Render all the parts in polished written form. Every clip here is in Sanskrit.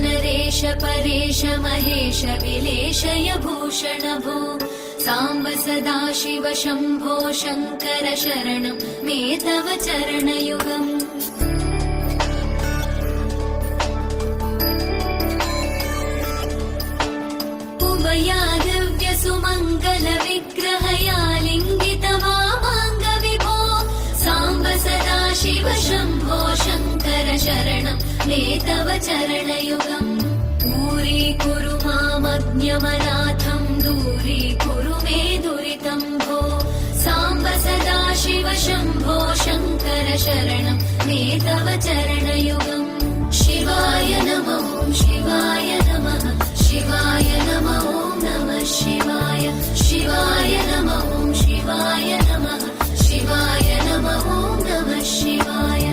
नरेश परेश महेश विलेशय भूषण भो साम्ब सदाशिव शम्भो शङ्कर शरणं मे तव चरणयुगम्। उभयादिव्य सुमङ्गल विग्रहया लिङ्गित वामाङ्ग विभो साम्ब सदाशिव शम्भो शङ्कर शरणं मे तव चरणयुगम्। दूरीकुरु मामज्ञमनाथं दूरीकुरु मे दुरितं भो साम्ब सदाशिव शम्भो शङ्कर शरणं मे तव चरणयुगम्। शिवाय नमः शिवाय नमः शिवाय नमः नमः शिवाय शिवाय नमः शिवाय नमः शिवाय नमः नमः शिवाय।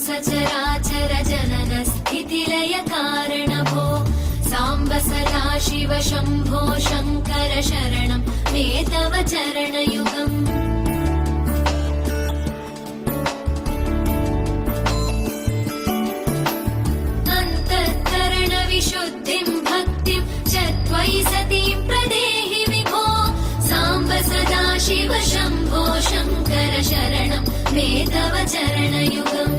सचराचर जनन स्थितिलय कारण भो साम्ब सदाशिव शम्भो शङ्कर शरणं मे तव चरणयुगम्। अन्तःकरण विशुद्धिं भक्तिं च त्वयि सतीं प्रदेहि विभो साम्ब सदाशिव शम्भो शङ्कर शरणं मे तव चरणयुगम्।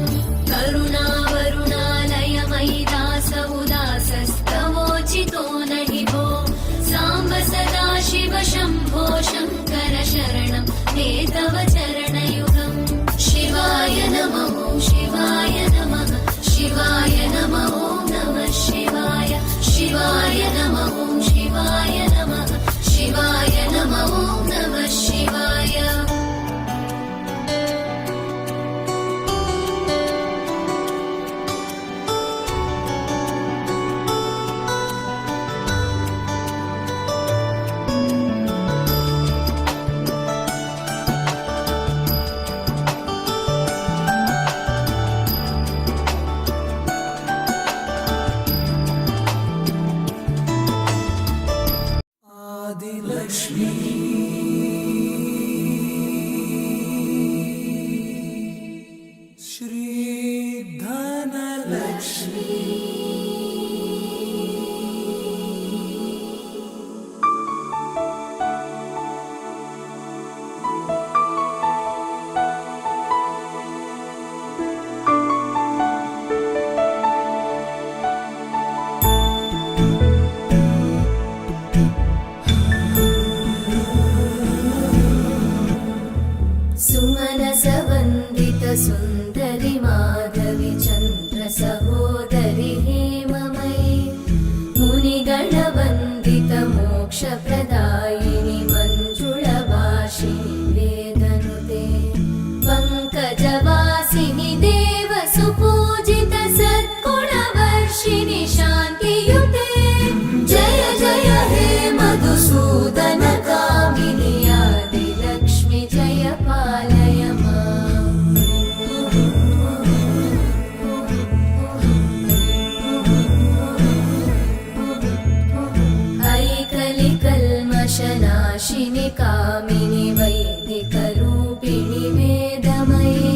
करुणावरुणालय मयि दास उदासस्तवोचितो नहि भो साम्ब सदाशिव शम्भो शङ्कर शरणं मे तव चरणयुगम्। शिवाय नमः शिवाय नमः शिवाय नमः नमः शिवाय शिवाय नमः शिवाय नमः शिवाय नमः नमः शिवाय। सुन्दरि माधवी चन्द्र सहोदरि हेममयी मुनिगणवन्दित मोक्षप्रदायिनि मञ्जुळभाषिणि वेदनुते पङ्कजवासिनि देव सुपूजित सद्गुणवर्षिणि शान्तियुते जय जय हे मधुसूदन कामिनि आदिलक्ष्मि जय पालय माम्। कल्मषनाशिनि कामिनि वैदिकरूपिणि वेदमये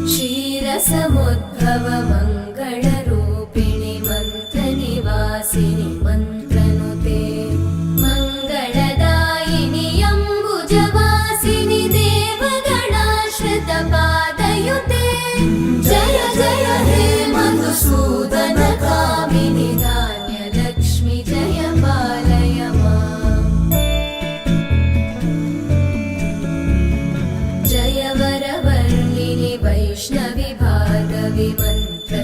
क्षीरसमुद्भव मङ्गलरूपिणि मन्त्रनिवासिनि मन्त्रनुते मङ्गलदायिनि अम्बुजवासिनि देवगण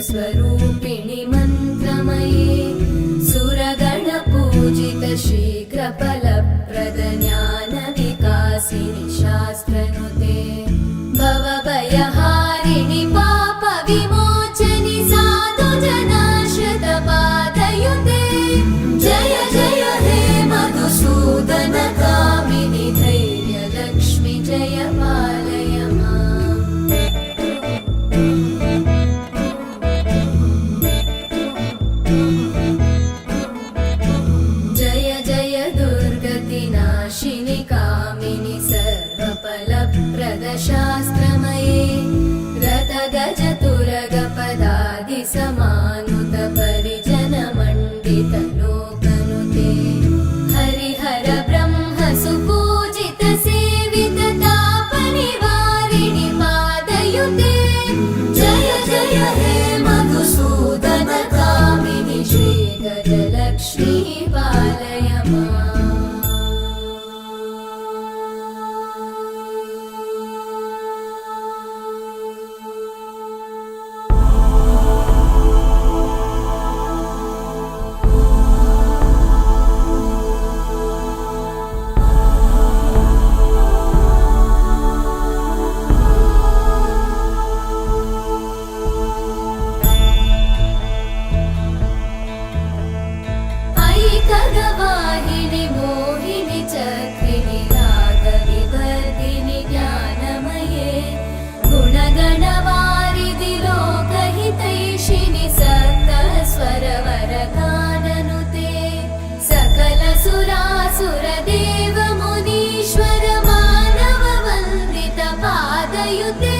स्वरूपिणि मन्त्रमये सुरगणपूजित शीघ्रफलप्रद ज्ञानविकासिनि शास्त्रनुते भवभयहारिणि पापविमोचनि साधुजनाश्रितपादयुते जय जय हे मधुसूदन कामिनि धैर्यलक्ष्मि जय पालय माम् जय जय दुर्गतिनाशिनि कामिनि सर्वफलप्रद शास्त्रमये रथगजतुरगपदादिसमानुत परिजनमण्डितलोकनुते हरिहर ब्रह्म सुपूजित सेवित तापनिवारिणि पादयुते जय जय हे मधुसूदन कामिनि श्रीगजलक्ष्मी पालय माम् ऐकगवाहिनि मोहिनि चक्रिणि रागविवर्धिनि ज्ञानमये गुणगणवारिधि लोकहितैषिणि सप्तस्वरवरगाननुते सकल सुरासुरदेव मुनीश्वर मानव वन्दित पादयुते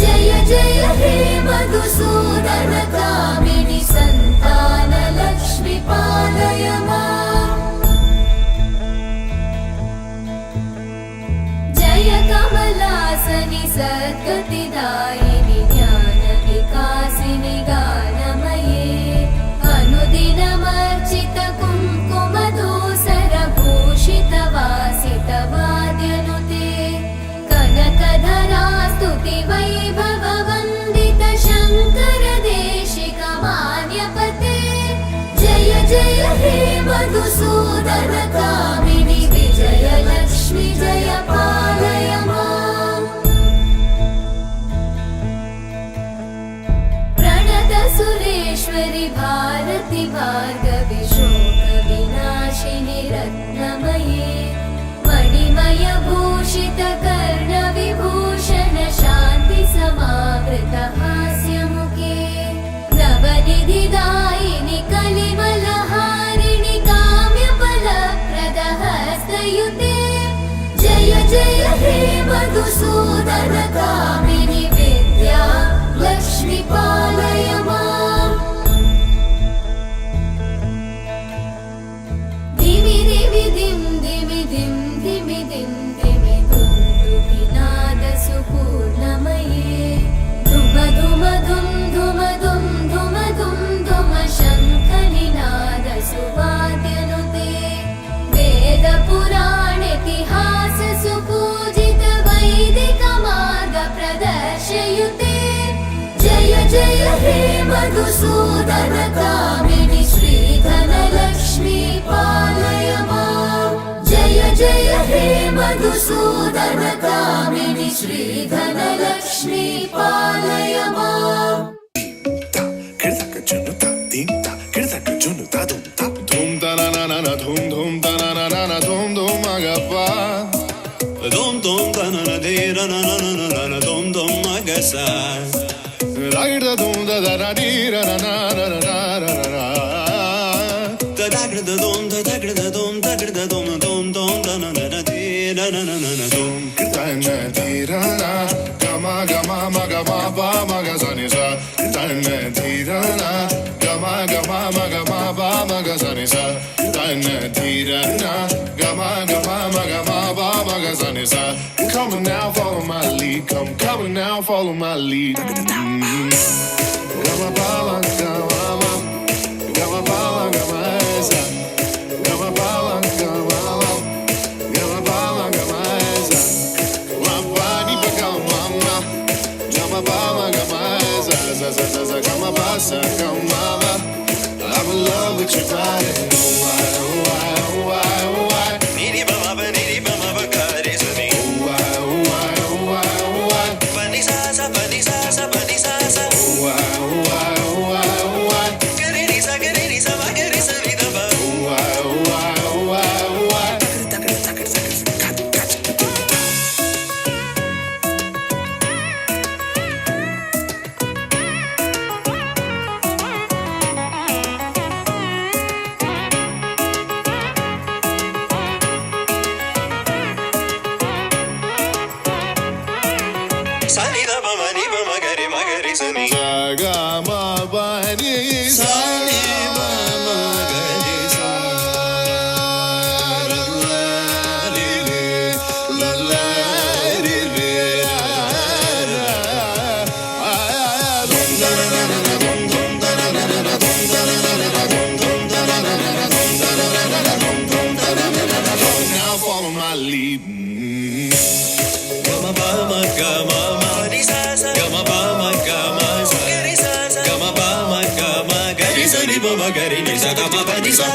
जय जय हे मधुसूदन कामिनि सन्तान लक्ष्मी पालय माम् जय कमलासनि सद्गतिदायिनि ज्ञानविकासिनि गानमये अनुदिनमर्चित कुङ्कुमधूसरभूषित वासित वाद्यनुते कनकधरा स्तुति वैभव वन्दित शङ्कर देशिक मान्यपते जय जय हे मधुसूदन कामिनि विजयलक्ष्मि जय पालय माम् प्रणत सुरेश्वरि भारति भार्गवि शोकविनाशिनि रत्नमये मणिमय भूषित कर्णविभूषण शान्ति समावृत हास्यमुखे नवनिधिदायिनि कलिमलहारिणि काम्यफलप्रद हस्तयुते जय जय हे मधुसूदन कामिनि विद्या लक्ष्मी पालय माम् धिमि धिमि धिं धिमि धिं धिमि धिं धिमि दुन्दुभिनाद सुपूर्णमये धुम धुम धुं धुम धुं धुम धुं धुम शङ्खनिनाद सुवाद्यनुते वेद पुराण इतिहास सुपूजित वैदिक मार्ग प्रदर्शयुते जय जय हे मधुसूदन कामिनि श्रीधन लक्ष्मी पालय माम् जय जय हे मधुसूदन कामिनि श्रीधन लक्ष्मी पालय माम् Dhum da na na na na dhum dhum da na na na na dhum dhum agappa Dum dum da na na de na na na na na na dum dum agasa Right da dhum da da da di ra na na na na na na na da da da dum da da da dum da da dum dum dum da na na na de na na na na na dum Kirtana dhirana Gama gama maga ma pa maga sa ni sa Kirtana dhirana Gama gama maga ma pa maga sa ni sa Kirtana dhirana Gama gama maga ma pa maga sa ni sa Come on now, follow my lead. Come on now, follow my lead. Gama pala gama Gama pala gama esa Gama pala gama Gama pala gama esa Wapani pa gama Gama pala gama esa Come pasa, come mama. I'm in love with your body. Oh, why, oh, why, oh, why, oh, why. Niri bama ba kare sani. Oh, why, oh, why, oh, why, oh, why. Pani sa sa pani sa sa pani sa sa. Oh, why, oh, why, oh, why, oh, why. Kare ni sa ma kare sa ni da ba. Oh, why, oh, why, oh, why, oh, why. Sani da ba ma kare sani. Ga ma ba ni sa. Sani ba ma kare sa. La la ri ri Now follow my lead. Gama ba ma ni sa sa. Gama ba ma sa. Gari sa sa. Gama ba ma gari sa ni ba ma gari ni sa. Gama ba ni sa.